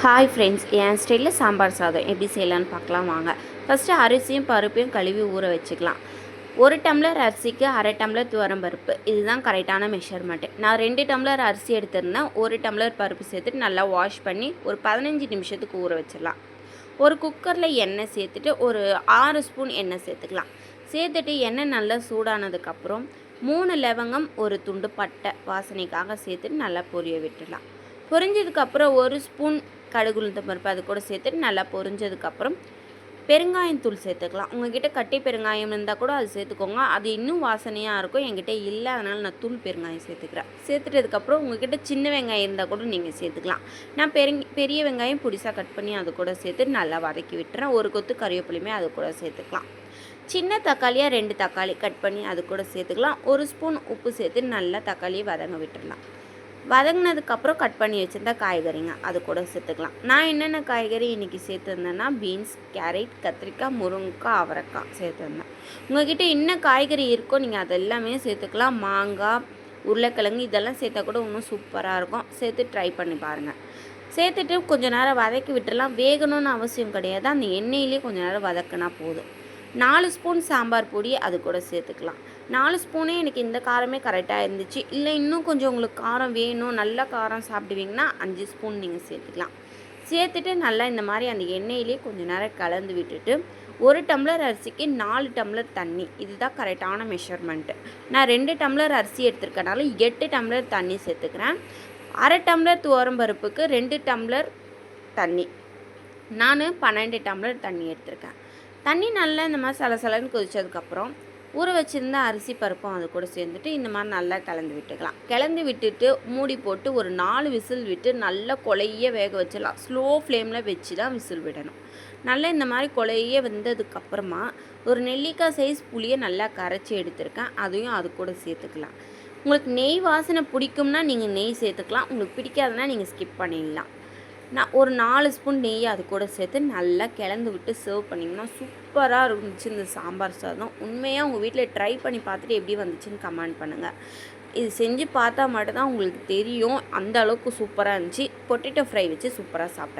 Hi friends, என் ஸ்டைலில் சாம்பார் சாதம் எப்படி செய்யலான்னு பார்க்கலாம் வாங்க. ஃபஸ்ட்டு அரிசியும் பருப்பையும் கழுவி ஊற வச்சுக்கலாம். 1 டம்ளர் அரிசிக்கு 1/2 டம்ளர் துவரம் பருப்பு, இதுதான் கரெக்டான மெஷர்மெண்ட்டு. நான் 2 டம்ளர் அரிசி எடுத்திருந்தேன். 1 டம்ளர் பருப்பு சேர்த்துட்டு நல்லா வாஷ் பண்ணி ஒரு 15 நிமிஷத்துக்கு ஊற வச்சிடலாம். ஒரு குக்கரில் எண்ணெய் சேர்த்துட்டு ஒரு 6 ஸ்பூன் எண்ணெய் சேர்த்துக்கலாம். சேர்த்துட்டு எண்ணெய் நல்லா சூடானதுக்கப்புறம் 3 லவங்கம், ஒரு துண்டு பட்டை வாசனைக்காக சேர்த்துட்டு நல்லா பொரிய விட்டுடலாம். பொரிஞ்சதுக்கப்புறம் 1 ஸ்பூன் கடுகு உளுத்தம் பருப்பு அது கூட சேர்த்துட்டு நல்லா பொரிஞ்சதுக்கப்புறம் பெருங்காயத்தூள் சேர்த்துக்கலாம். உங்கள்கிட்ட கட்டி பெருங்காயம் இருந்தால் கூட அது சேர்த்துக்கோங்க, அது இன்னும் வாசனையாக இருக்கும். என்கிட்ட இல்லை, அதனால் நான் தூள் பெருங்காயம் சேர்த்துக்கிறேன். சேர்த்துட்டதுக்கப்புறம் உங்கள்கிட்ட சின்ன வெங்காயம் இருந்தால் கூட நீங்கள் சேர்த்துக்கலாம். நான் பெரிய வெங்காயம் பொடிசாக கட் பண்ணி அது கூட சேர்த்து நல்லா வதக்கி விட்டுறேன். ஒரு கொத்து கறிவேப்பிலையுமே அது கூட சேர்த்துக்கலாம். சின்ன தக்காளியாக 2 தக்காளி கட் பண்ணி அது கூட சேர்த்துக்கலாம். 1 ஸ்பூன் உப்பு சேர்த்து நல்லா தக்காளியை வதங்க விட்டுடலாம். வதங்கினதுக்கப்புறம் கட் பண்ணி வச்சுருந்தா காய்கறிங்க அது கூட சேர்த்துக்கலாம். நான் என்னென்ன காய்கறி இன்றைக்கி சேர்த்துருந்தேன்னா பீன்ஸ், கேரட், கத்திரிக்காய், முருங்கைக்காய், அவரைக்காய் சேர்த்துருந்தேன். உங்கள்கிட்ட என்ன காய்கறி இருக்கோ நீங்கள் அதெல்லாமே சேர்த்துக்கலாம். மாங்காய், உருளைக்கிழங்கு இதெல்லாம் சேர்த்தா கூட இன்னும் சூப்பராக இருக்கும். சேர்த்து ட்ரை பண்ணி பாருங்கள். சேர்த்துட்டு கொஞ்சம் நேரம் வதக்கி விட்டுடலாம். வேகணும்னு அவசியம் கிடையாது, அந்த எண்ணெயிலே கொஞ்சம் நேரம் வதக்கினா போதும். 4 ஸ்பூன் சாம்பார் பொடி அது கூட சேர்த்துக்கலாம். 4 ஸ்பூனே எனக்கு இந்த காரமே கரெக்டாக இருந்துச்சு. இல்லை இன்னும் கொஞ்சம் உங்களுக்கு காரம் வேணும், நல்ல காரம் சாப்பிடுவீங்கன்னா 5 ஸ்பூன் நீங்கள் சேர்த்துக்கலாம். சேர்த்துட்டு நல்லா இந்த மாதிரி அந்த எண்ணெயிலே கொஞ்சம் நேரம் கலந்து விட்டுட்டு 1 டம்ளர் அரிசிக்கு 4 டம்ளர் தண்ணி, இதுதான் கரெக்டான மெஷர்மெண்ட்டு. நான் 2 டம்ளர் அரிசி எடுத்துருக்கனால 8 டம்ளர் தண்ணி சேர்த்துக்கிறேன். 1/2 டம்ளர் துவரம் பருப்புக்கு 2 டம்ளர் தண்ணி, நான் 12 டம்ளர் தண்ணி எடுத்திருக்கேன். தண்ணி நல்லா இந்த மாதிரி சலசலன்னு கொதிச்சதுக்கப்புறம் ஊற வச்சுருந்த அரிசி பருப்பும் அது கூட சேர்ந்துட்டு இந்த மாதிரி நல்லா கலந்து விட்டுக்கலாம். கலந்து விட்டுட்டு மூடி போட்டு ஒரு 4 விசில் விட்டு நல்லா கொலைய வேக வச்சிடலாம். ஸ்லோ ஃப்ளேமில் வச்சு தான் விசில் விடணும். நல்லா இந்த மாதிரி கொலைய வெந்ததுக்கப்புறமா ஒரு நெல்லிக்காய் சைஸ் புளியை நல்லா கரைச்சி எடுத்திருக்கேன், அதையும் அது கூட சேர்த்துக்கலாம். உங்களுக்கு நெய் வாசனை பிடிக்கும்னா நீங்கள் நெய் சேர்த்துக்கலாம், உங்களுக்கு பிடிக்காதுன்னா நீங்கள் ஸ்கிப் பண்ணிடலாம். நான் ஒரு 4 ஸ்பூன் நெய் அது கூட சேர்த்து நல்லா கிளந்து விட்டு சர்வ் பண்ணிங்கன்னா சூப்பராக இருந்துச்சு இந்த சாம்பார் சாதம். உண்மையாக உங்கள் வீட்டில் ட்ரை பண்ணி பார்த்துட்டு எப்படி வந்துச்சுன்னு கமெண்ட் பண்ணுங்கள். இது செஞ்சு பார்த்தா மட்டும்தான் உங்களுக்கு தெரியும் அந்த அளவுக்கு சூப்பராக இருந்துச்சு. பொட்டேட்டோ ஃப்ரை வச்சு சூப்பராக சாப்பிட்டேன்.